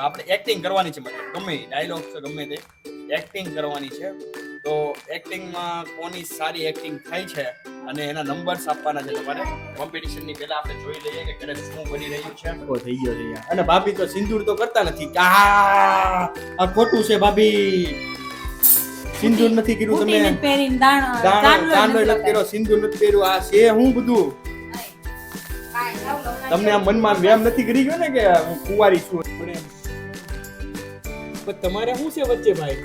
આપણે એક્ટિંગ કરવાની છે, મતલબ ગમે ડાયલોગ છે ગમે તે એક્ટિંગ કરવાની છે. તો એક્ટિંગમાં કોની સારી એક્ટિંગ થાય છે અને એના નંબર્સ આપવાના છે તમારે. કોમ્પિટિશનની પહેલા આપણે જોઈ લઈએ કે કરે શું બની રહ્યું છે. ઓ થઈ ગયો છે યાર. અને ભાભી તો સિંદૂર તો કરતા નથી. આ ખોટું છે ભાભી. સિંદૂર નથી કર્યું તમે. દાણો નથી કર્યો, સિંદૂર નથી કર્યું. આ છે હું બધું. તમને આ મનમાં વ્યામ નથી કરી ગયો ને કે હું કુંવારી છું. પણ તમારે શું છે વચ્ચે ભાઈ?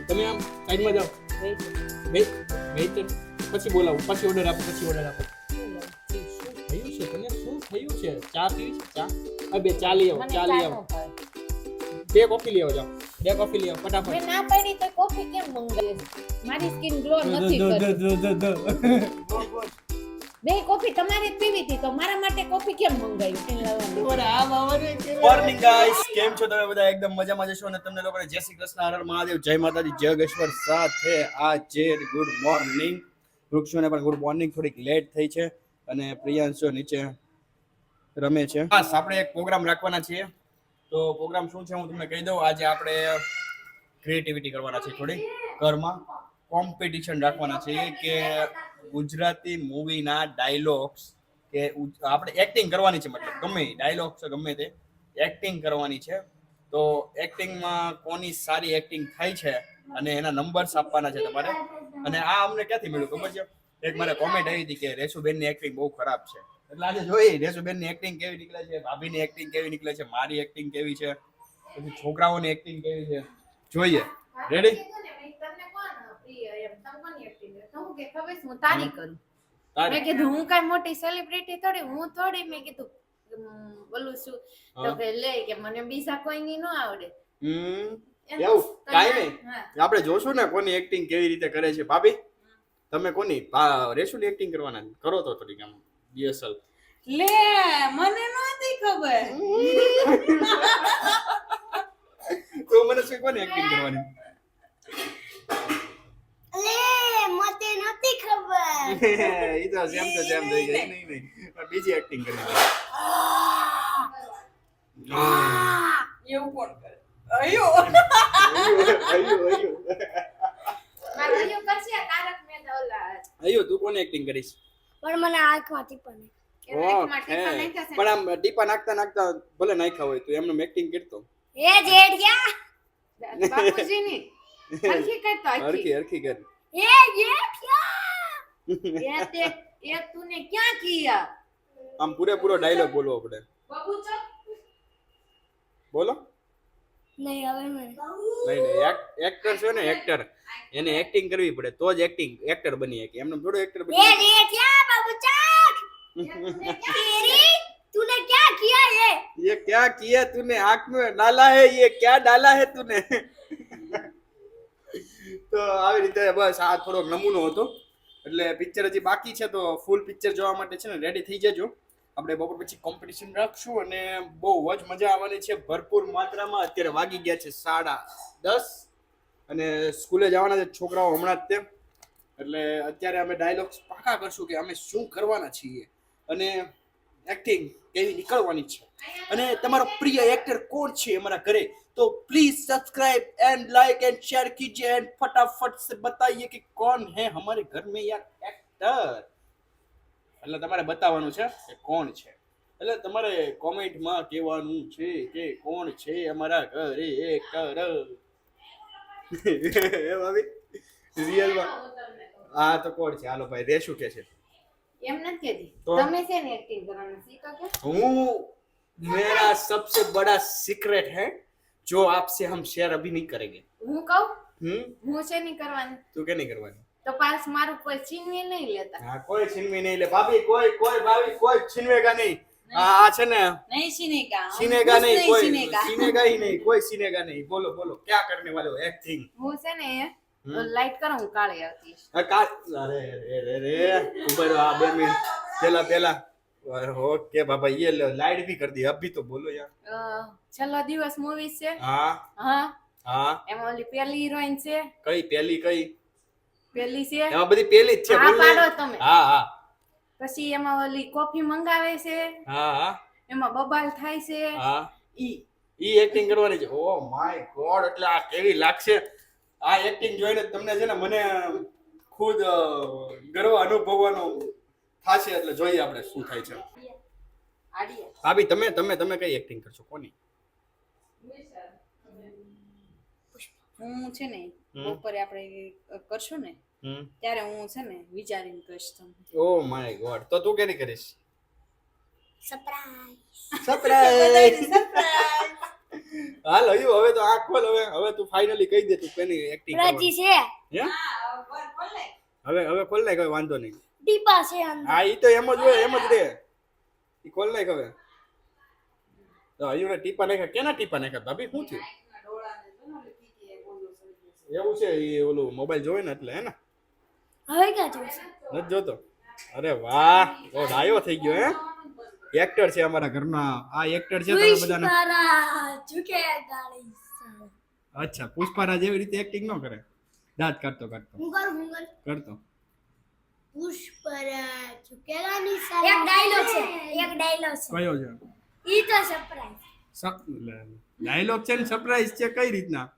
તમે આમ સાઈડમાં જાઓ. વેઇટ પછી બોલાવો, પછી ઓર્ડર આપો. શું થયું છે તને? શું થયું છે? ચા પીવી છે? ચા બે ચા લઈ આવો. 2 કોફી લઈ આવો. જાઓ 2 કોફી લઈ આવો ફટાફટ. મેં ના પાડી તો કોફી કેમ મંગાવી? મારી સ્કિન ગ્લો નથી કરતી. બે કોફી તમારે જ પીવી હતી તો મારા માટે કોફી કેમ મંગાવી? મોર્નિંગ ગાઈસ, કેમ છો તમે બધા? એકદમ મજામાં જશો અને તમને લોકોને જય શ્રી કૃષ્ણ, હર હર મહાદેવ, જય માતાજી, જય ગેશ્વર સાથે આજે ગુડ મોર્નિંગ. વૃક્ષોને પણ ગુડ મોર્નિંગ. થોડીક લેટ થઈ છે અને પ્રિયાંશો નીચે રમે છે. બસ આપણે એક પ્રોગ્રામ રાખવાના છીએ. તો પ્રોગ્રામ શું છે હું તમને કહી દઉં. આજે આપણે ક્રિએટિવિટી કરવાના છે, થોડી ઘરમાં કોમ્પિટિશન રાખવાના છે કે ગુજરાતી મૂવીના ડાયલોગ્સ કે આપણે એક્ટિંગ કરવાની છે, મતલબ ગમે ડાયલોગ્સ છે ગમે તે એક્ટિંગ કરવાની છે. તો એક્ટિંગમાં કોની સારી એક્ટિંગ થાય છે અને એના નંબર્સ આપવાના છે તમારે. અને આ અમને ક્યાંથી મળ્યું ખબર છે? એક મારે કોમેન્ટ આવી હતી કે રેશુબેનની એક્ટિંગ બહુ ખરાબ છે. એટલે આજે જોઈએ રેશુબેનની એક્ટિંગ કેવી નીકળે છે, ભાભીની એક્ટિંગ કેવી નીકળે છે, મારી એક્ટિંગ કેવી છે, પછી છોકરાઓની એક્ટિંગ કેવી છે, જોઈએ. રેડી? મેં કીધું હું કઈ મોટી સેલિબ્રિટી થોડી, હું થોડી. મેં કીધું બોલું છું તો કે લે કે મને બીજા કોઈની ન આવડે. એવું કાઈ નહીં, આપણે જોશું ને કોની એક્ટિંગ કેવી રીતે કરે છે. ભાભી તમે કોની રેશુની એક્ટિંગ કરવાના કરો તો થોડીક આમ રિહર્સલ. લે મને નહોતી ખબર. તો મને શું કોની એક્ટિંગ કરવાની? ઈ તો સેમ થઈ ગઈ. નહીં બીજી એક્ટિંગ કરી. એવું કોણ કરે? અયો કરશે તારક મહેતા ઓલા. અયો તું કોની એક્ટિંગ કરીશ? પણ મને આંખમાંથી પણ પણ આમ ટીપા નાખતા ભલે નાખ્યા હોય તો એમનો એક્ટિંગ કરતો. એ જેઠિયા બાપુજીની હરખી કરતો હરખી કર. એ જેઠિયા ये तूने क्या किया? આમ પૂરેપૂરો ડાયલોગ બોલવો પડે. બાબુ ચપ બોલો. નહીં હવે મને નહીં એક્ટર છે ને, એક્ટર એને એક્ટિંગ કરવી પડે તો જ એક્ટર બની શકે. એમને થોડો એક્ટર બની. એ જેઠિયા બાબુ ચાક तेरी तूने क्या किया ये क्या किया तूने? आंख में डाला है ये, क्या डाला है तूने? તો આવી રીતે બસ આ થોડોક નમૂનો હતો. એટલે પિક્ચર હજી બાકી છે તો ફૂલ પિક્ચર જોવા માટે છે ને રેડી થઈ જજો. આપણે બપોર પછી કોમ્પિટિશન રાખશું અને બહુ જ મજા આવવાની છે ભરપૂર માત્રામાં. અત્યારે વાગી ગયા છે 10:30 અને સ્કૂલે જવાના છે છોકરાઓ હમણાં જ તે. એટલે અત્યારે અમે ડાયલોગ્સ પાકા કરશું કે અમે શું કરવાના છીએ અને એક્ટિંગ કેવી નીકળવાની છે. અને તમારો પ્રિય એક્ટર કોણ છે અમારા ઘરે तो please subscribe and like and share कीजिए एंड फटाफट से बताइए कि कौन है हमारे घर में यार एक्टर. એટલે તમારે બતાવવાનું છે કે કોણ છે. એટલે તમારે કોમેન્ટમાં કહેવાનું છે કે કોણ છે અમારા ઘરે એક્ટર. એ ભાભી રિયલમાં હા તો કોણ છે? હાલો ભાઈ રેશુ કે છે એમ નથી કહેતી. તમે છે ને એક્ટિંગ કરવાનું શીખો કે? હું मेरा सबसे बड़ा सीक्रेट है जो आपसे हम शेयर अभी नहीं करेंगे. હું કહું હું છે નહીં કરવાની તું કે નહીં કરવાની તો પાસ મારું કોઈ છીનવી નહીં લેતા. હા કોઈ છીનવી નહીં લે ભાભી. કોઈ ભાભી કોઈ છીનવેગા નહીં. આ છે ને નહીં છીનેગા नहीं कोई सीनेगा ही नहीं, कोई सीनेगा नहीं. बोलो क्या करने वाले हो? एक्टिंग. હું છે ને લાઈટ કરો હું કાળી આવતી. अरे ऊपर आ 2 मिनट पहला ओके बाबा ये लाइट भी कर दी. अभी तो बोलो यार. છેલ્લો દિવસ મૂવી છે. હા એમાં ઓલી પેલી હિરોઈન છે. કઈ પેલી છે એમાં બધી પેલી જ છે. હા પાડો તમે. હા પછી એમાં ઓલી કોફી મંગાવે છે. હા એમાં બબાલ થાય છે. હા ઈ ઈ એક્ટિંગ કરવાની છે. ઓ માય ગોડ, એટલે આ કેવી લાગશે આ એક્ટિંગ જોઈને તમને છે ને મને ખુદ ગર્વ અનુભવવાનો થશે. એટલે જોઈએ આપણે શું થાય છે. ભાભી તમે તમે તમે કઈ એક્ટિંગ કરશો, કોની? હું છે ને બપોરે આપણે કરશું ને ત્યારે હું છે ને વિચારીને કહીશ તમને. ઓ માય ગોડ, તો તું કેની કરીશ? સરપ્રાઈઝ. હાલ હજુ હવે તો આંખ ખોલ. હવે તું ફાઇનલી કહી દે તું કેની એક્ટિંગ રાજી કરવાની છે. હે? હવે ખોલ નાખ, હવે વાંધો નહીં. ટીપા છે અંદર. હા ઈ તો એમ જ હોય, એમ જ રે. ઈ ખોલ નાખ હવે. તો હજુ ટીપા નાખ્યા. કેના ટીપા નાખ્યા ભાભી? શું થયું? એવું છે, એ ઓલું મોબાઈલ જોવે ને એટલે, હે ને? હવે ક્યાં જોશે? નથી જોતો? અરે વાહ, ઓ ડાયો થઈ ગયો. હે, એક્ટર છે અમારા ઘરના. આ એક્ટર છે તમે બધાને. અચ્છા, પુષ્પારાજ એવી રીતે એક્ટિંગ ન કરે. દાંત કાઢતો હું કરું કરતો. પુષ્પરાજ ઝુકેલા નિશાન. એક ડાયલોગ છે. કયો છે? ઈ તો સરપ્રાઈઝ. ડાયલોગ છે ને સરપ્રાઈઝ છે? કઈ રીતના?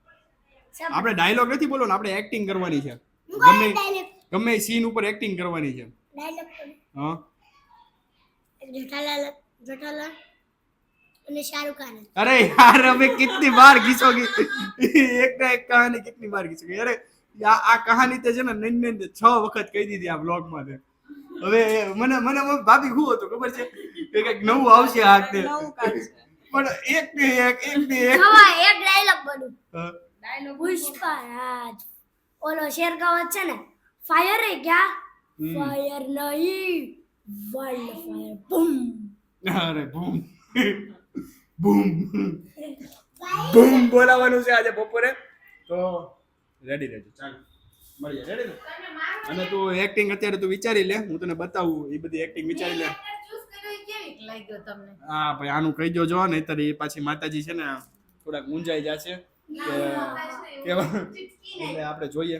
આપણે ડાયલોગ નથી બોલવાનો, આપણે એક્ટિંગ કરવાની છે. ગમે સીન ઉપર એક્ટિંગ કરવાની છે. ડાયલોગ હા, જેઠાલાલ અને શાહરુખ ખાન. અરે યાર હવે કિતની બાર ઘીસોગી એક ના એક કહાની કિતની બાર ઘીસોગી. અરે આ કહાની તે છે ને 6 વખત કહી દીધી આ બ્લોગ માં. હવે મને ભાભી શું હતું ખબર છે કે કઈક નવું આવશે આ વખતે, પણ એક ને એક હવે એક ડાયલોગ બોલું. હા. પુષ્પરાજ ઓલો શેરગાંવ છે ને, ફાયર હે ક્યા? ફાયર નહીં, વાઇલ્ડ ફાયર. બૂમ. અરે બૂમ બૂમ બૂમ બોલાવાનું છે આજે બપોરે. તો રેડી રહેજો, ચાલો મળીએ. રેડી ને? અને તું એક્ટિંગ અત્યારે તું વિચારી લે, હું તને બતાવું એ બધી એક્ટિંગ વિચારી લે. લાગ્યો તમને? હા ભાઈ, આનું કહી દો જો, નહીતર એ પાછી માતાજી છે ને થોડાક મૂંઝાઈ જશે કેવા. એટલે આપણે જોઈએ.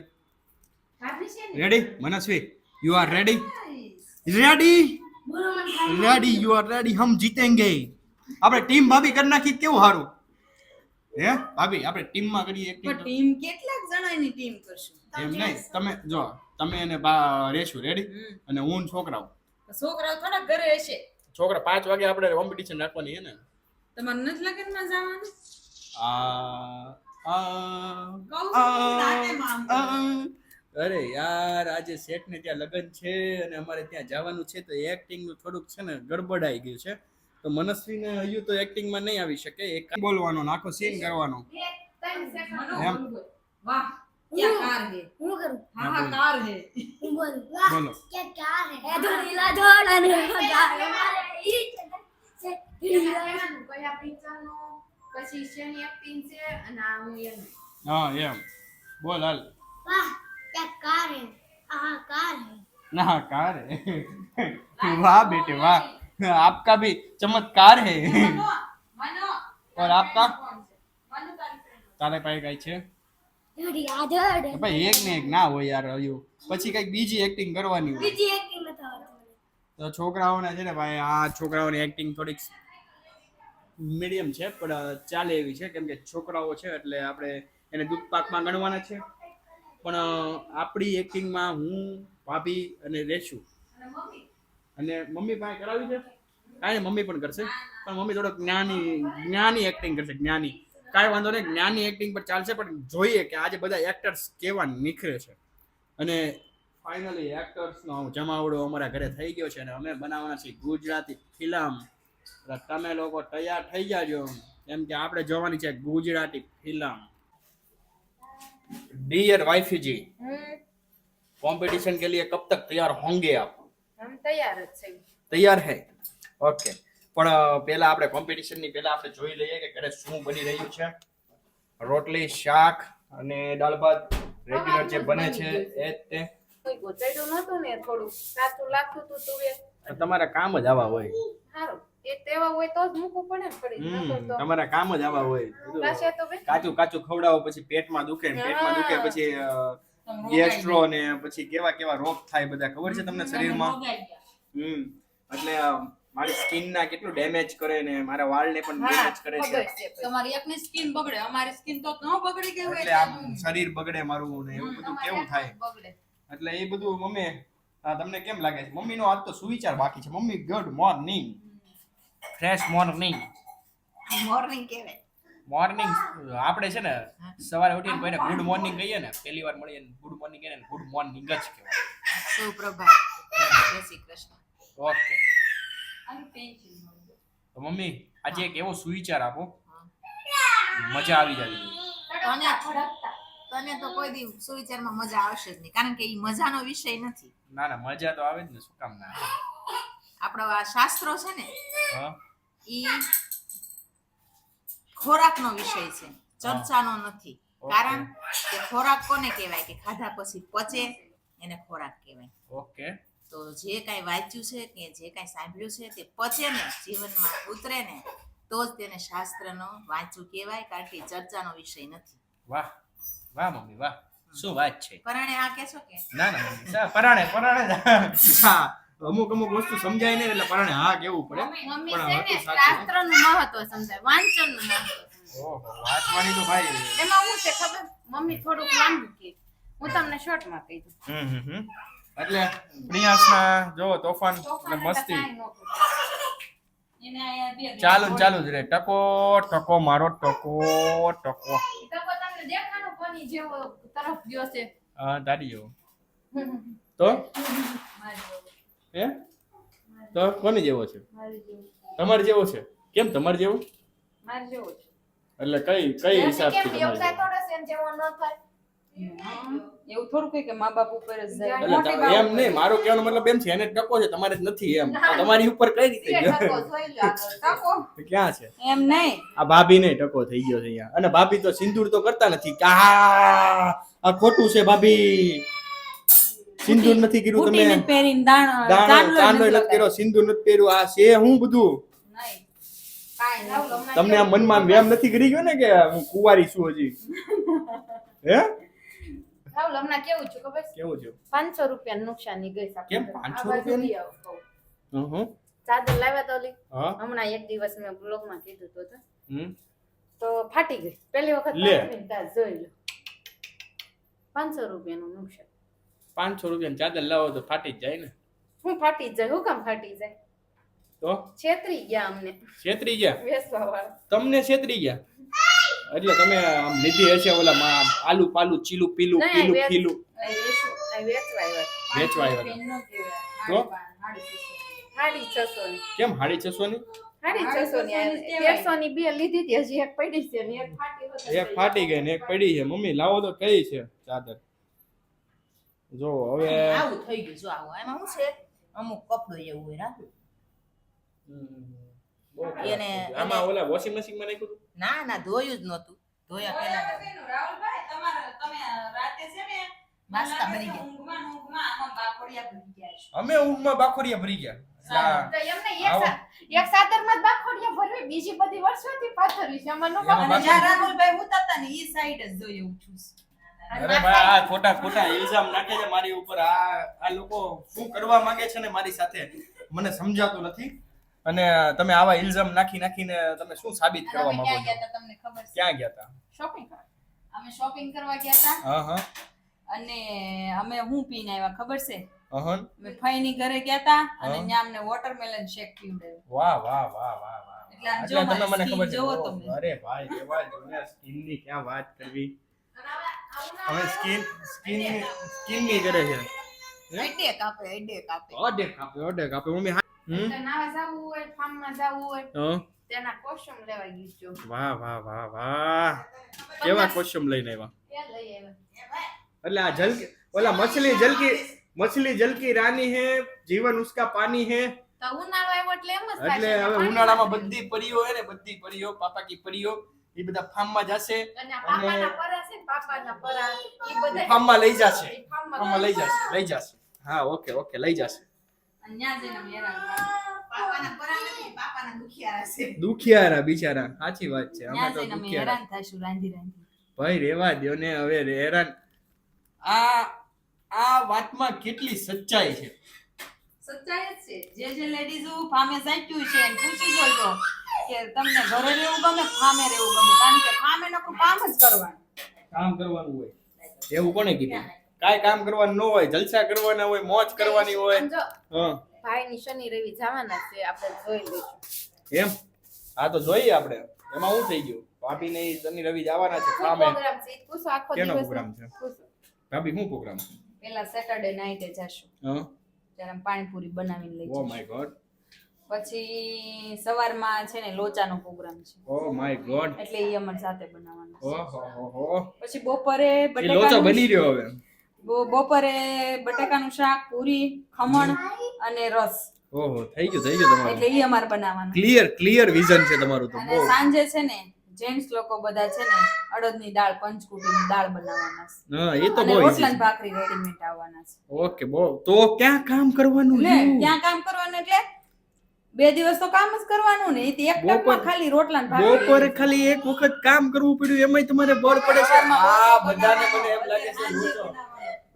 Ready Manasvi? You are ready? Ready you are ready? હમ જીતેંગે. આપણે ટીમ ભાભી કરી નાખી, કેવું સારું. હે ભાભી, આપણે ટીમમાં કરીએ એક્ટિંગ. ટીમ કેટલાક જણાની ટીમ કરશું? એમ નહીં, તમે જો તમે અને રેશું રેડી, અને હું ને છોકરાઓ. છોકરાઓ થોડા ઘરે હશે. છોકરા 5 વાગે આપણે કોમ્પિટિશન રાખવાની હે ને. તમારે નથી લગનમાં જવાનું? અરે યાર, આજે શેઠ ને ત્યાં લગ્ન છે અને અમારે ત્યાં જવાનું છે, તો એક્ટિંગ નું થોડુંક છે ને ગડબડાઈ ગયું છે. તો મનસ્વી ને હજુ તો એક્ટિંગ માં નહીં આવી શકે. એક બોલવાનો, આખો સીન કરવાનો. એમ વાહ, ક્યાં કાર હે? હું કરું? હા કાર હે. હું બોલું. વાહ, બોલો. क्या कार है? ए धुनीला धोड़ અને કાર हमारे ई છે. કયા પિક્ચરનો પછી શેની એક્ટિંગ છે અને આ હું એમ. હા એમ બોલ હાલ. वाह, क्या कार है? हाँ कार है. ना कार है. वाह बेटे वाह, आपका भी चमत्कार है. और आपका? તારે પાસે કઈ છે? ધુરીલા ધોડ. ભાઈ એક ને એક ના હોય યાર. હજુ પછી કઈક બીજી એક્ટિંગ કરવાની હોય. બીજી એક્ટિંગ નથી આવડતી. તો છોકરાઓને છે ને ભાઈ, આ છોકરાઓની એક્ટિંગ થોડીક મીડિયમ છે, પણ ચાલે એવી છે, કેમ કે છોકરાઓ છે એટલે આપણે એને દૂધ પાકમાં ગણવાના છે. પણ આપણી એક્ટિંગમાં હું, ભાભી અને રેશુ અને મમ્મી પાસે કરાવી છે. કાંઈ મમ્મી પણ કરશે, પણ મમ્મી થોડોક જ્ઞાની એક્ટિંગ કરશે. જ્ઞાની કાંઈ વાંધો નહીં, જ્ઞાની એક્ટિંગ પર ચાલશે. પણ જોઈએ કે આજે બધા એક્ટર્સ કેવા નીકળે છે. અને ફાઇનલી એક્ટર્સનો જમાવડો અમારા ઘરે થઈ ગયો છે અને અમે બનાવવાના છીએ ગુજરાતી ફિલ્મ. તમે લોકો તૈયાર થઈ જાજો, કેમ કે આપણે જોવાની છે ગુજરાતી ફિલ્મ. डियर वाइफी जी, कंपटीशन के लिए कब तक तैयार होंगे आप? हम તૈયાર જ છે. तैयार है? ओके. પણ પહેલા આપણે કોમ્પિટિશન ની પહેલા આપણે જોઈ લઈએ કે ઘરે શું બની રહ્યું છે. રોટલી, શાક અને દાળ ભાત રેગ્યુલર જે બને છે એ જ તે. કોઈ ગોચાડ્યું નતું ને, થોડું કાચું લાગતું હતું તુવેર. તમારા કામ જ આવા હોય. સારું, એ તેવા હોય તો જ મૂકવું પડે ને પડી. નકર તો તમારા કામ જ આવા હોય. કાશે તો બે કાચું કાચું ખવડાવો પછી પેટમાં દુખે ને પેટમાં દુખે પછી ગેસ્ટ્રો ને પછી કેવા કેવા રોગ થાય બધા ખબર છે તમને શરીરમાં. એટલે મારી સ્કિન ના કેટલું ડેમેજ કરે ને મારા વાળને પણ હા ડેમેજ કરે છે ખબર છે તમારી એકની સ્કિન બગડે, અમારી સ્કિન તો ન બગડી ગઈ હોય એટલે આમ શરીર બગડે મારું ને એવું બધું કેવું થાય બગડે. એટલે એ બધું મમ્મી તમને કેમ લાગે છે મમ્મીનો આજ તો સુવિચાર બાકી છે mummy good morning fresh morning morning કહેવાય. મોર્નિંગ આપણે છે ને સવારે ઉઠીને કોઈને ગુડ મોર્નિંગ કહીએ ને પહેલી વાર મળીએ ને ગુડ મોર્નિંગ કહીએ ને ગુડ મોર્નિંગ જ કહેવાય સુપ્રભાત. જય શ્રી કૃષ્ણ. ઓકે આનું ટેન્શન ન લો. તો મમ્મી આજે એક એવો સુવિચાર આપો મજા આવી જાય તને તો કોઈ દી સુવિચારમાં મજા આવશે જ નહીં, કારણ કે એ મજાનો વિષય નથી. ના ના મજા તો આવે જ ને શું કામ ના આવે આપણો આ શાસ્ત્રો છે ને હા ઈ ખોરાકનો વિષય છે, ચર્ચાનો નથી. કારણ કે ખોરાક કોને કહેવાય કે ખાધા પછી પચે એને ખોરાક કહેવાય. ઓકે તો જે કાંઈ વાંચ્યું છે કે જે કાંઈ સાંભળ્યું છે તે પચે ને જીવનમાં ઉતરે ને તો જ તેને શાસ્ત્રનો વાંચવું કહેવાય, કારણ કે ચર્ચાનો વિષય નથી. વાહ વાહ મમ્મી વાહ શું વાત છે પરાણે આ કહેશો કે ના ના મમ્મી પરાણે હા અમુક વસ્તુ સમજાય નહીં એટલે પરાણે હા કેવું પડે મમ્મી પણ છે હતું ને સાચું. શાસ્ત્રનું મહત્વ સમજાય, વાંચનનું મહત્વ. ઓહો વાંચવાની તો ભાઈ એમાં હું છે ખબર મમ્મી થોડુંક લાંબુ કે હું તમને શોર્ટમાં કહી દઉં. એટલે પ્રિયાસના જો તોફાન અને તોફાને તો મસ્તી કાંઈ ન કરું. એને આયા બે ચાલુ ને ચાલુ જ રે ટકો ટકો મારો ટકો ટકો ઈ તો તમને દેખાણું કોની જેવો તરફ ગયો છે. હા તારી જેવો તો હે તો કોની જેવો છે મારી જેવો. તમારી જેવો છે કેમ તમારી જેવો મારી જેવો છે. એટલે કઈ હિસાબથી કેમ તમારી વ્યવસાય જેવો? થોડો છે ને જેવો ન થાય. એવું થોડું કઈ કે મા બાપ ઉપર જ જાય. એટલે મોટી તમે એમ નહીં મારો કહેવાનો મતલબ એમ છે એને ટકો છે તમારે જ નથી એમ તો તમારી ઉપર કઈ રીતે તે ગયો ટકો જોઈ લો આગળ. ટકો ક્યાં છે એમ નહીં. આ ભાભી ને ટકો થઈ ગયો છે અહીંયા અને ભાભી તો સિંદૂર તો કરતા નથી કે આ ખોટું છે ભાભી સિંદૂર નથી કર્યું બુટી તમે નથી પહેરીને દાણ ચાંદલો ચાંદલો નથી કર્યો સિંદૂર નથી પહેર્યું આ છે હું બધું નહીં. કાંઈ નહીં. તમને આ મનમાં વેમ નથી કરી ગયો ને કે હું કુંવારી છું હજી હે રાહુલ હમણાં કેવું છું ખબર છે? કેવું છે 500 રૂપિયાનું નુકસાની ગઈ છે કેમ આપણે. 500 આ બાજુ રૂપિયાનું? લઈ આવો કહું. હં ચાદર લાવ્યા તો ઓલી હા હમણાં એક દિવસ મેં બ્લોગમાં કીધું તો તો ફાટી ગઈ પહેલી વખત લે. પહેરીને તાર જોઈ લો 500 રૂપિયાનું નુકસાન. 500 રૂપિયાની ચાદર લાવો તો ફાટી જ જાય ને હું ફાટી જ જાય હું કામ ફાટી જાય તો છેતરી ગયા અમને છેતરી ગયા વેચવા વાળા. તમને છેતરી ગયા એટલે તમે આમ લીધી હશે ઓલા માં આલુ પાલુ ચીલું પીલું નહીં, પીલું વેચ- પીલું આ વેચવા આવ્યા. વેચવા આવ્યા પેન નો કહેવાય. તો? હાડી પાંચ, હાડી છસો. 650 ની. કેમ 650 ની 650 ની આવી. 150 ની બે લીધી હતી હજી એક પડી છે ને એક ફાટી હોત એક ફાટી ગઈ ને એક પડી છે મમ્મી લાવો તો કઈ છે ચાદર જો હવે આવું થઈ ગયું જો આવું એમાં શું છે અમુક કપડું એવું હોય રાખ. આમાં ઓલા વોશિંગ મશીન માં નાખ્યું હતું? ના ના ધોયું જ નહોતું, ધોયા પહેલા રાહુલભાઈ, તમે રાતે છે ને બાસકા ભરી ગયા. ઊંઘમાં ને ઊંઘમાં આમાં બાકોડિયા ભરી ગયા છો. અમે ઊંઘમાં બાખોડિયા ભરી ગયા તો એમને આવો. એક સાદરમાં જ બાખોડિયા ભરવી બીજી બધી વર્ષોથી પાથરવી છે અમારનો એમાં અને બાકી- જ્યાં રાહુલભાઈ ઉતારતા ને ઈ સાઈડ જ જોઈ એવું છું. અરે ભાઈ આ ખોટા ઇલ્ઝામ નાખે છે મારી ઉપર આ લોકો શું કરવા માંગે છે ને મારી સાથે મને સમજાતું નથી અને તમે આવા ઇલ્ઝામ નાખીને તમે શું સાબિત કરવા અમે માંગો ક્યાં છો ગયા હતા તમને ખબર છે? ક્યાં ગયા હતા શોપિંગ કરવા. અમે શોપિંગ કરવા ગયા હતા હા હા અને અમે હું પીને આવ્યા ખબર છે? અહન અમે ફઈની ઘરે ગયા હતા અને હા. ત્યાં અમને વોટરમેલન શેક પીવડાવ્યો. વાહ વાહ વાહ વાહ વાહ એટલે આમ એટલે જો તમે મને મારી ખબર skin છે જોવો ઓહ, તમે. અરે ભાઈ એવા જોને સ્કિન ની ક્યાં વાત કરવી અને હવે સ્કિન ની કરે છે એડે કાપે ઓડે કાપે મમ્મી નાવા જાવું હોય ફાર્મમાં જાવું હોય હા તેના કોસ્ટ્યુમ લેવા ગઈ છું. વાહ વાહ વાહ વાહ કેવા કોસ્ટ્યુમ લઈને આવ્યા એ લઈ આવ્યા. એટલે આ જલકી ઓલા મછલી જલકી રાની હે જીવન ઉસકા પાની હે તો ઉનાળો આવ્યો એટલે એમ જ થાય એટલે છે. હવે પાણી ઉનાળામાં વાળું. બધી પરીઓ હે ને બધી પરીઓ પાપા કી પરીઓ એ બધા ફાર્મમાં જશે અને આ પાપાના પરા છે ને પાપાના પરા ઈ બધા ફાર્મમાં લઈ જશે ઈ ફાર્મમાં ફાર્મમાં લઈ જશે હા ઓકે લઈ જશે અને ત્યાં જઈને અમે હેરાન થયા. પાપાના પરા નથી, પાપાના દુખિયારા છે. દુખિયારા બિચારા સાચી વાત છે અમે ત્યાં તો જઈને અમે દુખિયારા હેરાન થઈશું રાંધી રાંધી. ભાઈ રેવા દ્યો ને હવે હેરાન આ વાતમાં કેટલી સચ્ચાઈ છે સચ્ચાઈ જ છે. જે લેડીઝો ફામે સાચ્યું છે એને પૂછી જોજો કે તમને ઘરે રહેવું ગમે ફામે રહેવું ગમે, કારણ કે ફામે નકરું કામ જ કરવાનું. કામ કરવાનું હોય એવું કોને કીધું? કાંઈ કામ કરવાનું ન હોય, જલસા કરવાના હોય, મોજ કરવાની હોય. સમજો, હા ભાઈની શનિ રવિ જવાના છે, આપણે જોઈ લઈશું. એમ? હા તો જોઈએ આપણે. એમાં શું થઈ ગયું? ભાભીને ઈ શનિ રવિ જવાના છે શું સામે. પ્રોગ્રામ છે? ઈ પૂછો આખો કેનો દિવસ. પ્રોગ્રામ છે? પૂછો. ભાભી શું પ્રોગ્રામ છે? પેલા સેટરડે નાઈટે જાશું, હા ત્યારે આમ પાણીપુરી બનાવીને લઈ ઓ જઈશું. માય ગોડ, પછી સવારમાં છે ને લોચાનો પ્રોગ્રામ છે, ઓ માય ગોડ, એટલે ઈ અમારી સાથે બનાવવાનો છે. ઓહો. પછી બપોરે એ લોચો બટેકાનું બની રહ્યો હવે. બપોરે બટાકાનું શાક, પૂરી, ખમણ અને રસ, ઓહો થઈ ગયું તમારું. એટલે ઈ અમારે બનાવવાનું. ક્લિયર વિઝન છે તમારું તો. અને સાંજે છે ને જેન્ટ્સ લોકો બધા છે ને અડદની દાળ, પંચકુટીની દાળ બનાવવાના છે. હા એ તો અને બહુ રોટલા easy ને ભાખરી રેડીમેડ આવવાના છે. છે. ઓકે બહુ તો ક્યાં કામ કરવાનું લે રહ્યું? ત્યાં કામ કરવાનું એટલે 2 દિવસ તો કામ જ કરવાનું ને. ઈ તો એક ટકમાં ખાલી રોટલા ને ભાખરી. બપોરે ખાલી એક વખત કામ કરવું પડ્યું એમાંય તમારે બળ પડે છે. આ બધાને મને એમ લાગે છે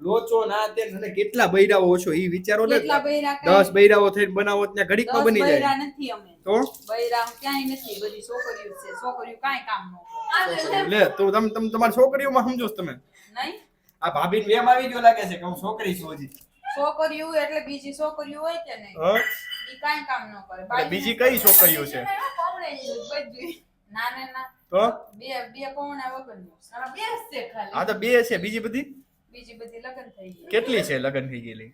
લોચો ના તે અને કેટલા બૈરાઓ છો ઈ વિચારો ને. કેટલા બૈરા 10 બૈરાઓ થઈને બનાવો ત્યાં ઘડીકમાં બની જાય. બૈરા નથી અમે. તો બૈરા ક્યાંય નથી, બધી છોકરીઓ છે. છોકરીઓ કાંઈ કામ ન કરે. લે તો તમે તમારી છોકરીઓમાં સમજો છો તમે. નહીં આ ભાભીને વેમ આવી ગયો લાગે છે કે હું છોકરી છું હજી. છોકરીઓ એટલે બીજી છોકરીઓ હોય કે નહીં, હા ઈ કાંઈ કામ ન કરે. એટલે બીજી કઈ છોકરીઓ છે? ના ને ના તો બે પૌણા વગરની. બે જ છે ખાલી. આ તો બે છે, બીજી બધી બીજી બધી લગ્ન થઈ ગઈ. કેટલી છે લગ્ન થઈ ગયેલી?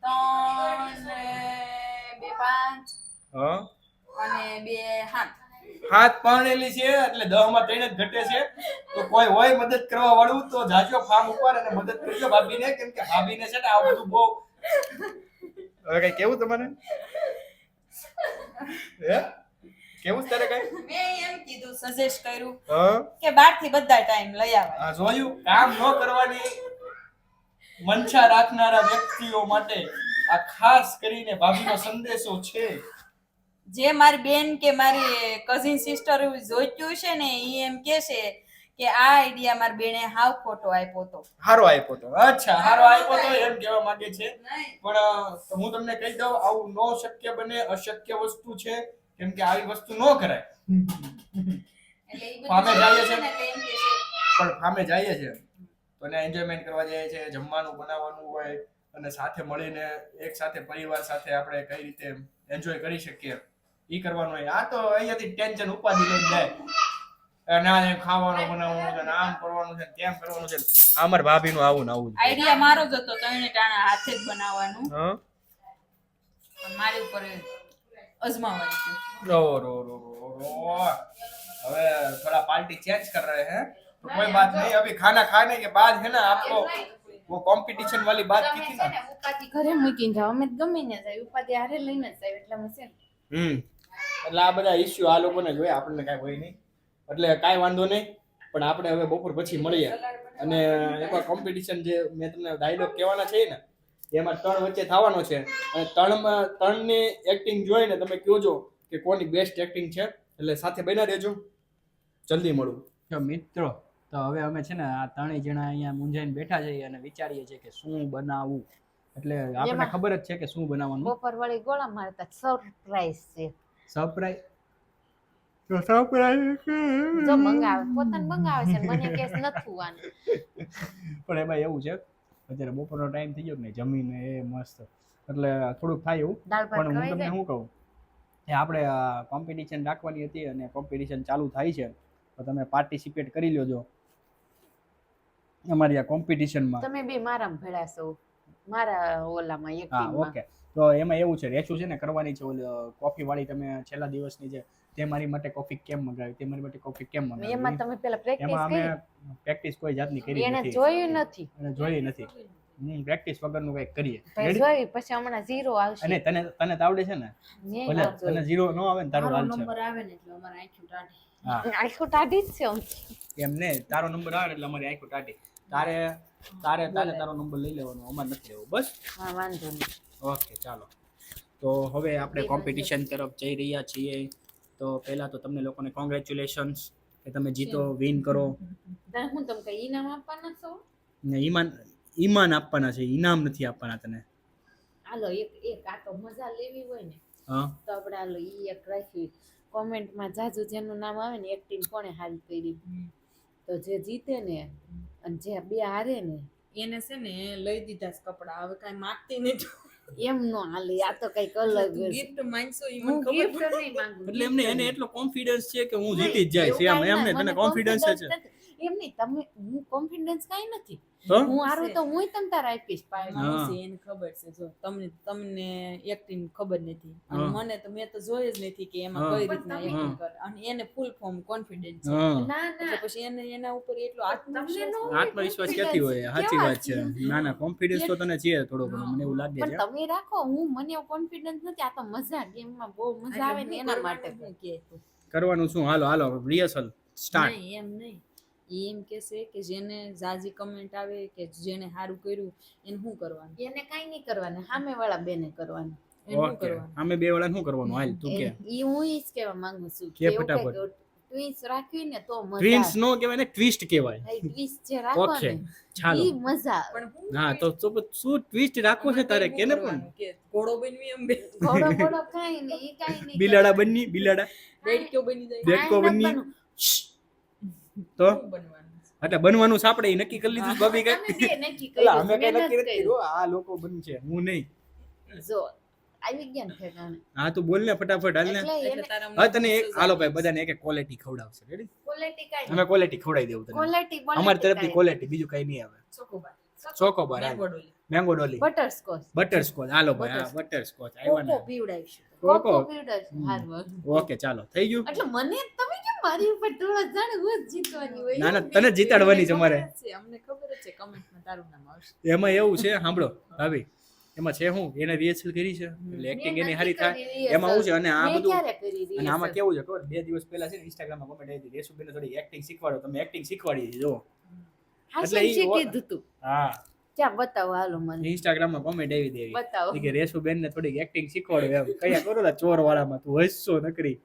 3 ને 2 5 હા અને 2 7. હાથ પરણેલી છે એટલે 10 માં 3 જ ઘટે છે. તો કોઈ હોય મદદ કરવા વાળું તો જાજો ફાર્મ ઉપર અને મદદ કરજો ભાભીને, કેમ કે ભાભીને છે ને આ બધું બહુ. હવે કઈ કેવું તમારે? હે કેવું છે તારે કઈ? મેં એમ કીધું, સજેસ્ટ કર્યું હા કે બહારથી બધા ટાઈમ લઈ આવે. આ જોયું, કામ ન કરવાની મનસા રાખનારા વ્યક્તિઓ માટે આ ખાસ કરીને ભાભીનો સંદેશો છે. જે મારી બેન કે મારી કઝિન સિસ્ટર જોઈતું છે ને ઈ એમ કે છે કે આ આઈડિયા મારી બેને હાવ ખોટો આપ્યો તો. હારો આપ્યો તો. અચ્છા હારો આપ્યો તો એમ કહેવા માંગે છે. પણ હું તમને કહી દઉં, આવું ન શક્ય બને, અશક્ય વસ્તુ છે, કેમ કે આવી વસ્તુ ન કરાય. એટલે ઈ ફામે જાય છે. ને એટલે એમ કે છે પણ ફામે જઈએ છે તો એને એન્જોયમેન્ટ કરવા જઈએ છે, જમવાનું બનાવવાનું હોય અને સાથે મળીને એક સાથે પરિવાર સાથે આપણે કઈ રીતે એન્જોય કરી શકીએ ઈ કરવાનું હોય. આ તો અહીંયાથી ટેન્શન ઉપાધિ લઈ જાય અને આ ખાવાનું બનાવવાનું છે, આમ કરવાનું છે, તેમ કરવાનું છે. અમાર ભાભીનું આવું ને આવું જ. આઈડિયા મારો જ હતો, ત્રણે ટાણા હાથે જ બનાવવાનું. હા પણ મારી ઉપર અજમાવાનું છે. रो रो रो रो હવે थोड़ा पार्टी चेंज कर रहे हैं तो कोई बात नहीं. अभी खाना खाने के बाद है ना आपको वो कंपटीशन वाली बात की थी તમે છે ना. ને ઉપાધિ ઘરે મૂકીને જાઓ, અમે તો ગમે ને જાય ઉપાધિ હારે લઈને જ જાય, એટલે અમે છે ને એટલે આ બધા ઇશ્યુ આ લોકોને જોઈએ, આપણને કાંઈ હોય નહીં, એટલે કાંઈ વાંધો નહીં. પણ આપણે હવે બપોર પછી મળીએ અને એકવાર કોમ્પિટિશન જે મેં તમને ડાયલોગ કહેવાના છે ને એમાં 3 વચ્ચે થવાનો છે અને 3ની એક્ટિંગ જોઈને તમે કહેજો કે કોની બેસ્ટ એક્ટિંગ છે. એટલે સાથે બન્યા રહેજો, જલ્દી મળું. તો મિત્રો, તો હવે અમે છે ને આ 3 જણા અહીંયા મૂંઝાઈને બેઠા છીએ અને વિચારીએ છીએ કે શું બનાવવું. એટલે આપણને એમાં ખબર જ છે કે શું બનાવવાનું. બપોર વળી ગોળા મારતા સરપ્રાઈઝ છે. સરપ્રાઈઝ જો મંગાવે પોતાને મંગાવે છે ને મને કેસ નથી આનું. પણ એમાં એવું છે અત્યારે બપોરનો ટાઈમ થઈ ગયો ને જમીને એ મસ્ત, એટલે થોડુંક થાય એવું. દાળ ભાત પણ હું ખવાઈ તમને જાય. શું કહું, એ આપણે કોમ્પિટિશન રાખવાની હતી અને કોમ્પિટિશન ચાલુ થાય છે તો તમે પાર્ટિસિપેટ કરી લેજો અમારી આ કોમ્પિટિશનમાં. તમે બી મારામાં ભેળા છો, મારા ઓલામાં એક હા ટીમમાં. ઓકે. તો એમાં એવું છે, રેચું છે ને કરવાની છે ઓલી કોફી વાળી. તમે છેલ્લા દિવસની જે તે મારી માટે કોફી કેમ મંગાવી, તે મારી માટે કોફી કેમ એમાં મંગાવી, તમે પેલા પ્રેક્ટિસ એમાં કરી, અમે પ્રેક્ટિસ કોઈ જાતની કરી એને નથી જોયું નથી. અને જોઈ નથી. પ્રેક્ટિસ વગરનું કંઈક કરીએ. ભાઈ Ready? જોઈ પછી હમણાં 0 આવશે. અને તને તને તો આવડે છે ને? મેં ભલે ના તને જોયું. 0 ન આવે ને તારો હાલ છે. નંબર આવે ને એટલે અમારે આંખ્યું ટાઢી. હા આખું ટાઢી જ છે આમ. એમ ને, તારો નંબર આવે ને એટલે અમારી આંખો ટાટી. તારે તારે તારે તારો નંબર લઈ લેવાનો, અમારે નથી લેવો. બસ હા વાંધો નહીં. ઓકે ચાલો. તો હવે આપણે કોમ્પિટિશન તરફ જઈ રહ્યા છીએ. તો પહેલા તો તમને લોકોને કોંગ્રેચ્યુલેશન્સ કે તમે જીતો, વિન કરો. તારે હું તમને કઈ ઇનામ આપવાના છો? ને ઈમાન આપવાના છે, ઇનામ નથી આપવાના તને. હાલો એક આ તો મજા લેવી હોય ને હા તો આપણે હાલો ઈ એક રાખી કોમેન્ટમાં જાજુ જેનું નામ આવે ને એક્ટિંગ કોણે હારી કરી તો જે જીતે ને અને જે બે હારે ને એને છે ને લઈ દીધા છે કપડા, હવે કાંઈ માગતી નથી. એમ નો હાલે, આ તો કઈક અલગ છે. ગિફ્ટ માંગશો ઈ હું મને ખબર gift નહીં માંગુ. એટલે એમને એને એટલો કોન્ફિડન્સ છે કે હું જીતી જ જઈશ એમ એમને તને કોન્ફિડન્સ છે એમ નહીં, તમે હું કોન્ફિડન્સ કાંઈ નથી. તો હું હારું તો હું તમ તાર આપીશ પાય. હા. માણસ છે, એને ખબર છે. જો તમને એક્ટિંગ ખબર નથી અને હા. મને તો મેં તો જોઈ જ નથી કે એમાં હા. કઈ રીતના પણ એક્ટિંગ કરે અને એને ફૂલ ફોર્મ કોન્ફિડન્સ છે. હા ના એટલે ના પછી એને એના ઉપર એટલો તમને આત્મવિશ્વાસ નો નથી. આત્મવિશ્વાસ ક્યાંથી હોય? સાચી વાત છે. ના ના કોન્ફિડન્સ તો તને છે થોડો ઘણો, મને એવું લાગે પણ છે. તમે રાખો, હું મને કોન્ફિડન્સ નથી. આ તો મજા ગેમમાં બહુ મજા આવે ને એના માટે. હું કે તું. કરવાનું શું? હાલો હાલો રિહર્સલ સ્ટાર્ટ. નહીં, એમ નહીં. ઈ એમ કહેશે કે જેને જાજી કમેન્ટ આવે કે જેને સારું કર્યું એને શું કરવાનું, એને કાંઈ નહીં કરવાનું, સામે વાળા બેને કરવાનું. એને શું ઓકે કરવાનું. અમે બે વાળા શું કરવાનું? હાલ તું કે ઈ હું ઈ જ કહેવા માંગુ છું કે એવું ફટાફટ. કંઈક twins રાખવી ને તો મજા ટ્વિન્સ નો કહેવાય ને, ટ્વિસ્ટ કહેવાય. આવે. twist જે રાખો ઓકે ને ચાલો. ઈ મજા આવે. પણ હું હા તો શું ટ્વિસ્ટ રાખવો છે તારે? કેને પણ કરવાનું કે ઘોડો બનવી એમ બે ઘોડો ઘોડો કાંઈ નહીં, ઈ કાંઈ નહીં બિલાડા બની બિલાડા દેડક્યો બની જાય. દેડકો કાંઈ બની. ન તો શું બનવાનું? એટલે બનવાનું છે આપણે, એ નક્કી કરી લીધું ભાભી કઈ? તમે બે નક્કી એટલે કર્યું અમે છે, કઈ મહેનત નક્કી નથી કરી. કર્યું. આ લોકો બનશે, હું નહીં. જો આવી ગયા ને ઠેકાણે. હા તું બોલ ને ફટાફટ હાલ ને. એટલે એટલે એને તારા હવે તને એક મનમાં હાલો ભાઈ બધાને એક ક્વોલિટી ખવડાવશે. રેડી? quality કાંઈ અમે ક્વોલિટી ખવડાવી દેવું તને. quality અમારી તરફથી ક્વોલિટી, બીજું કઈ નહીં આવે. ચોકોબાર. ચોકોબાર, મેંગો ડોલી. મેંગો ડોલી, બટરસ્કોચ બટરસ્કોચ. હાલો ભાઈ બટરસ્કોચ આવ્યા કોકો ને. પીવડાવીશું. કોકો. કોકો પીવડાવીશું. હારું. ઓકે ચાલો થઈ ગયું. એટલે મને તમે કેમ મારી ઉપર થોડો જાણે હું જ જીતવાની હોય? ના ના તને જ જીતાડવાની છે અમારે. અમને ખબર જ છે કમેન્ટમાં તારું નામ આવશે. એમાં એવું છે, સાંભળો ભાભી, એમાં છે હું એને રિહર્સલ કરી છે એટલે એક્ટિંગ એની સારી થાય. એમાં શું છે અને આ મેં બધું ક્યારે કરી અને આમાં rehearsal? કેવું છે ખબર? 2 દિવસ પહેલા છે ને ઇન્સ્ટાગ્રામમાં કોમેન્ટ આવી હતી, રેશુબેને થોડી એક્ટિંગ શીખવાડો. તમે એક્ટિંગ શીખવાડી છે જો. હાશે એટલે ઈ શીખી દીધું. હા ક્યાં બતાવો હાલો મને. ઇન્સ્ટાગ્રામમાં કોમેન્ટ આવી દેવી બતાવો. કે રેશુબેન ને થોડીક એક્ટિંગ શીખવાડો એમ. કયા કરો લા ચોર વાળામાં તું હસશો નકરી.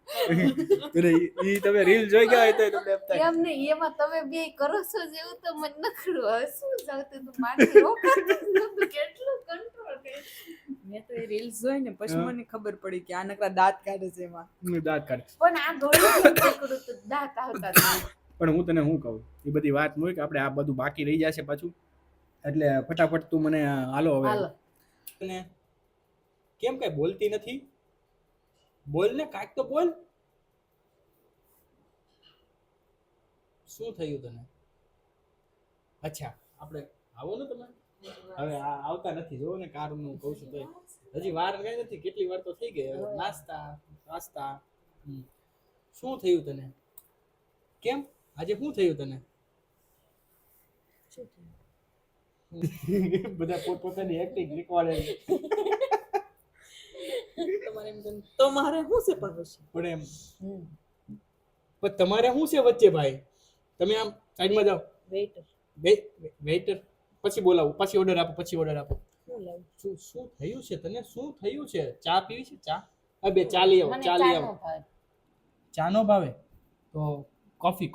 એટલે ઈ તમે રીલ જોઈ ગયા હોય તો તમને એમ થાય. એમ નહીં, એમાં તમે બે કરો છો જેવું તો મને નખરું હસવું જ આવતું હતું. મારાથી રોકાતું જ નહોતું. કેટલું કંટ્રોલ કર્યું. મેં તો એ રીલ્સ જોઈ ને પછી મને ખબર પડી કે આ નકરા દાંત કાઢે છે એમાં. હું દાંત કાઢે. પણ આ ગળું પકડું તો દાંત આવતા હતા. પણ હું તને શું કહું, એ બધી વાત મૂક કે આપણે આ બધું બાકી રહી જશે પાછું. એટલે ફટાફટ તું મને હાલો હવે. હાલો. ને કેમ કઈ બોલતી નથી? બોલ ને, કાંઈક તો બોલ. શું થયું તને? અચ્છા આપણે આવો ને તમે. હવે આવતા નથી, જોવો ને કાર નું કહું છું તો હજી વાર કઈ નથી, કેટલી વાર તો થઈ ગઈ. હવે નાસ્તા. શું થયું તને? કેમ આજે શું થયું તને? બધા પોતપોતાની એક્ટિંગ શીખવાડે છે. તમારે એમ કહ્યું, તમારે શું છે પણ વચ્ચે? પણ એમ પણ તમારે શું છે વચ્ચે ભાઈ? તમે આમ સાઈડમાં જાઓ. વેઇટર વેઇટર પછી બોલાવો, પછી ઓર્ડર આપો, પછી ઓર્ડર આપો. શું લાવું? શું થયું છે તને? શું થયું છે? ચા પીવી છે? ચા? આ બે ચા લઈ આવો, મને ચા લઈ ચા આવો. નો ભાવે. ચા નો ભાવે તો કોફી.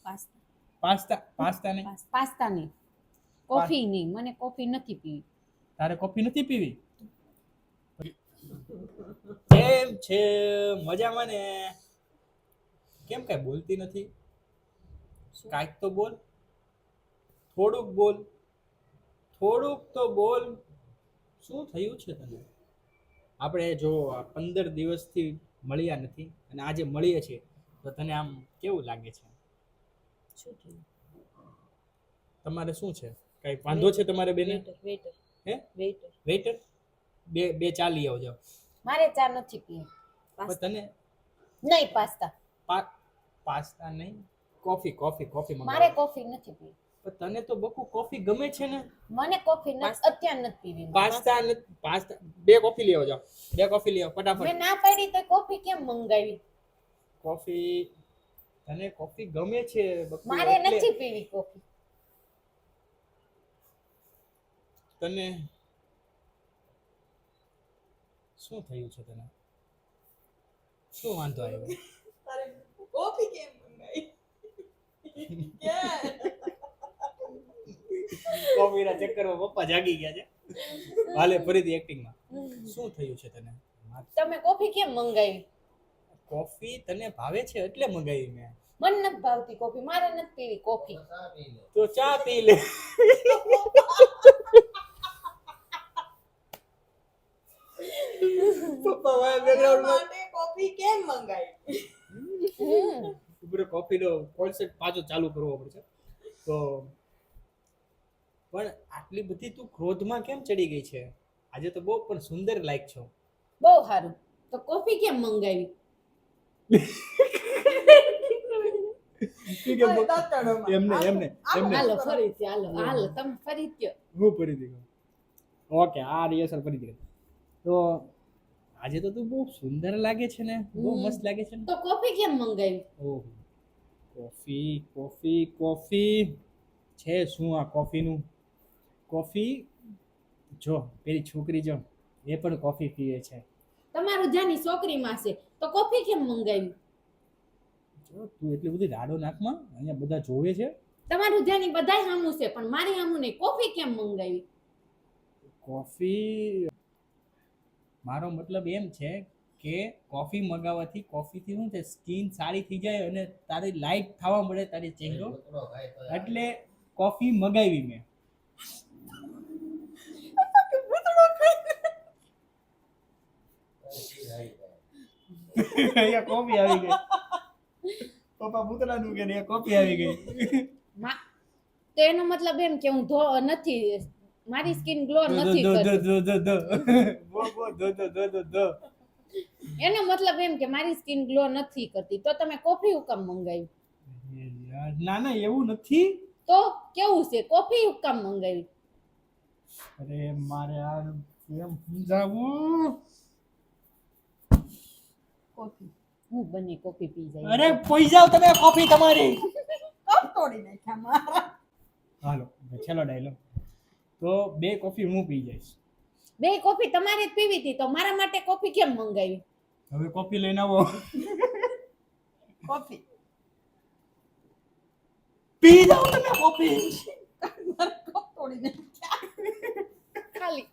પાસ્તા. પાસ્તા નહીં. પાસ્તા નહીં, કોફી નહીં. મને કોફી નથી પીવી. તારે કોફી નથી પીવી? કેમ છે? મજામાં ને? કેમ કઈ બોલતી નથી? કાંઈક તો બોલ, થોડુંક બોલ, થોડુંક તો બોલ. શું થયું છે તને? આપણે જો 15 દિવસથી મળ્યા નથી અને આજે મળીએ છીએ તો તને આમ કેવું લાગે છે? શું થયું? તમારે શું છે? કઈ વાંધો છે તમારે બેને? વેઇટર. હે વેઇટર. વેઇટર બે ચા લઈ આવજો. મારે ચા નથી પીવી. પણ તને નહીં પાસ્તા. પાસ્તા નહીં, કોફી મારે કોફી નથી પીવી. પણ તને તો બકુ કોફી ગમે છે ને. મને કોફી નથી, અત્યારે નથી પીવી. પાસ્તા બે કોફી લઈ આવજો. બે કોફી લઈ આવો ફટાફટ. મેં ના પાડી તો કોફી કેમ મંગાવી? કોફી તને કોફી ગમે છે બકુ, મારે એટલે નથી પીવી કોફી. તને શું થયું છે? તને શું વાંધો આવ્યો? તારે કોફી કેમ મંગાઈ? કોફીના ચક્કરમાં પપ્પા જાગી ગયા છે. હાલે ફરીથી એક્ટિંગમાં શું થયું છે તને તમે કોફી કેમ મંગાવી? કોફી તને ભાવે છે એટલે મંગાવી મેં મને નથી ભાવતી કોફી, મારે નથી પીવી કોફી. તો ચા પી લે પપ્પા વાય બેકગ્રાઉન્ડમાં માટે કોફી કેમ મંગાવી? ઉપર કોફીનો કોન્સેપ્ટ પાછો ચાલુ કરવો પડશે તો પણ આટલી બધી તું ક્રોધમાં કેમ ચડી ગઈ છે આજે તો બહુ પણ સુંદર લાઈક છો બહુ સારું. તો કોફી કેમ મંગાવી? એમને હાલો ફરીથી, હાલો તમે ફરીથી કયો. હું ફરીથી કહું ઓકે આ રિહર્સલ ફરીથી તો આજે તો તું બહુ સુંદર લાગે છે ને બહુ મસ્ત લાગે છે ને તો કોફી કેમ મંગાવી? ઓહો કોફી કોફી કોફી છે શું આ કોફીનું કોફી જો પેલી છોકરી જો એ પણ કોફી પીએ છે તમારું જાની છોકરીમાં છે તો કોફી કેમ મંગાવી? જો તું એટલી બધી રાડો નાખમાં અહીંયા બધા જોવે છે તમારું જાની બધાય સામું છે પણ મારી સામું નહીં. કોફી કેમ મંગાવી? કોફી મારો મતલબ એમ છે કે કોફી મગાવવાથી કોફીથી શું છે સ્કિન સારી થઈ જાય અને તારી લાઇટ થવા મળે તારી ચહેરો એટલે કોફી મગાવી મેં અહીંયા કોફી આવી ગઈ પપ્પા પૂતળાનું કે અહીંયા કોફી આવી ગઈ તો એનો મતલબ એમ કે હું નથી, મારી સ્કિન ગ્લો નથી કરતી. એનો મતલબ એમ કે મારી સ્કિન ગ્લો નથી કરતી તો તમે કોફી હું કામ મંગાવી? ના ના એવું નથી તો કેવું છે? કોફી હું કામ મંગાવી? અરે મારે આ કેમ સમજાવું કોફી હું બની કોફી પી જાય. અરે પી જાવ તમે કોફી તમારી કપ તોડી નાખ્યા મારા. હાલો છેલ્લો ડાયલોગ તો 2 કોફી હું પી જઈશ 2 કોફી તમારે જ પીવી હતી તો મારા માટે કોફી કેમ મંગાવી? હવે કોફી લઈને આવો કોફી પી જાવ તમે કોફી કપ તોડી નાખ્યા. ખાલી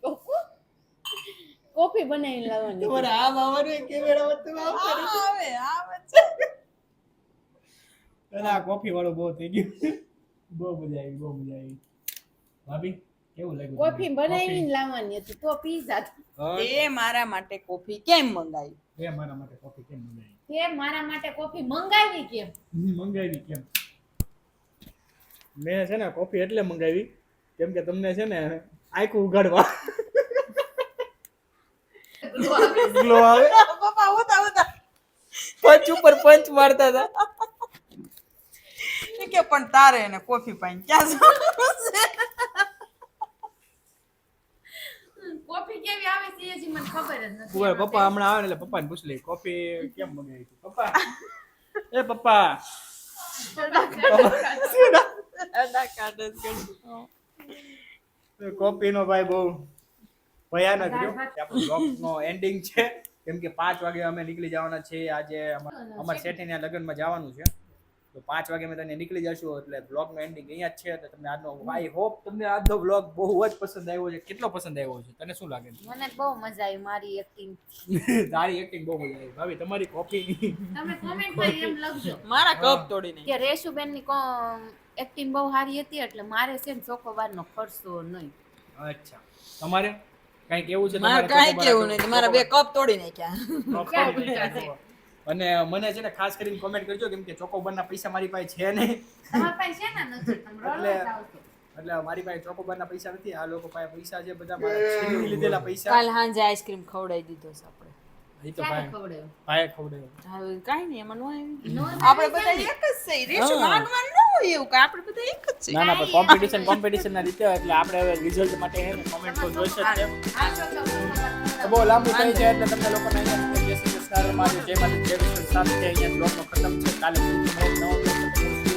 કોફી બનાવીને લાવવાની. તમારે આ બાવાનું કેમેરા તમે આમ કરો આવે છે. અને આ કોફી વાળો બહુ થઈ ગયું બહુ મજા આવી ભાભી કેવું લાગ્યું કોફી બનાવીને લાવવાની હતી તો પી જાત. તે મારા માટે કોફી કેમ મંગાવી? એ મારા માટે કોફી કેમ મંગાવી તે મારા માટે કોફી મંગાવી કેમ? મંગાવી કેમ મેં છે ને કોફી એટલે મંગાવી કેમ કે તમને છે ને આંખું ઉગાડવા ગ્લો આવે પપ્પા હોતા પંચ ઉપર પંચ મારતા હતા કે પણ તારે એને કોફી પાઈને ક્યાં જવાનું છે? કોફી કેવી આવે છે એ મને ખબર જ નથી. બોલ પપ્પા હમણાં આવે ને એટલે પપ્પાને પૂછ લે કોફી કેમ મંગાવી હતી પપ્પા એ પપ્પા કોફી નો ભાઈ બહુ ભયાનક રહ્યો આપણો બ્લોગ નો એન્ડિંગ છે કેમ કે 5 વાગે અમે નીકળી જવાના છે આજે અમાર શેઠીના લગ્નમાં જવાનું છે તો 5 વાગે અમે તને નીકળી જશું એટલે બ્લોગ નો એન્ડિંગ અહીંયા જ છે તો તમને આજનો આઈ હોપ તમને આજનો બ્લોગ બહુ જ પસંદ આવ્યો છે કેટલો પસંદ આવ્યો છે તને શું લાગે છે મને બહુ મજા આવી મારી એક્ટિંગ. તારી એક્ટિંગ બહુ મજા આવી ભાભી તમારી કોફી તમે કોમેન્ટમાં એમ લખજો મારા કપ તોડી નાખ્યા. કે રેશુબેન ની એક્ટિંગ બહુ સારી હતી એટલે મારે છે ને ચોકોબારનો ખર્ચો નહીં. અચ્છા તમારે કઈ કેવું છે મારે કાંઈ કેવું નહીં મારા 2 કપ તોડી નાખ્યા. અને મને છે ને ખાસ કરીને કોમેન્ટ કરજો કેમ કે ચોકોબારના પૈસા મારી પાસે છે નહીં તમારા પાસે છે ને નથી તમે રોલ જ આવશો. એટલે મારી પાસે ચોકોબારના પૈસા નથી આ લોકો પાસે પૈસા છે બધા મારા છીનવી લીધેલા પૈસા કાલ સાંજે આઈસ્ક્રીમ ખવડાવી દીધો છે આપણે. એ તો ક્યારે ભાઈ ખવડાવ્યો? ભાઈ ખવડાવ્યો હવે કાંઈ નહીં એમાં નો આવી. નો આપણે બધા એક જ છે રેશુ માંગવાનું ન હોય એવું કે આપણે બધા એક જ છે. ના ના પણ કોમ્પિટિશન ના રીતે એટલે આપણે હવે રિઝલ્ટ માટે હે ને કોમેન્ટ તો જોઈશે જ છે આ ચોકોબાર તો બહુ લાંબુ થઈ છે એટલે તમને લોકોને અહીંયા જય શ્રી કૃષ્ણ મારું જય માતા જય વિશ્વ સાથે અહીંયા બ્લોગનો ખતમ છે કાલે ફરીથી નવો બ્લોગ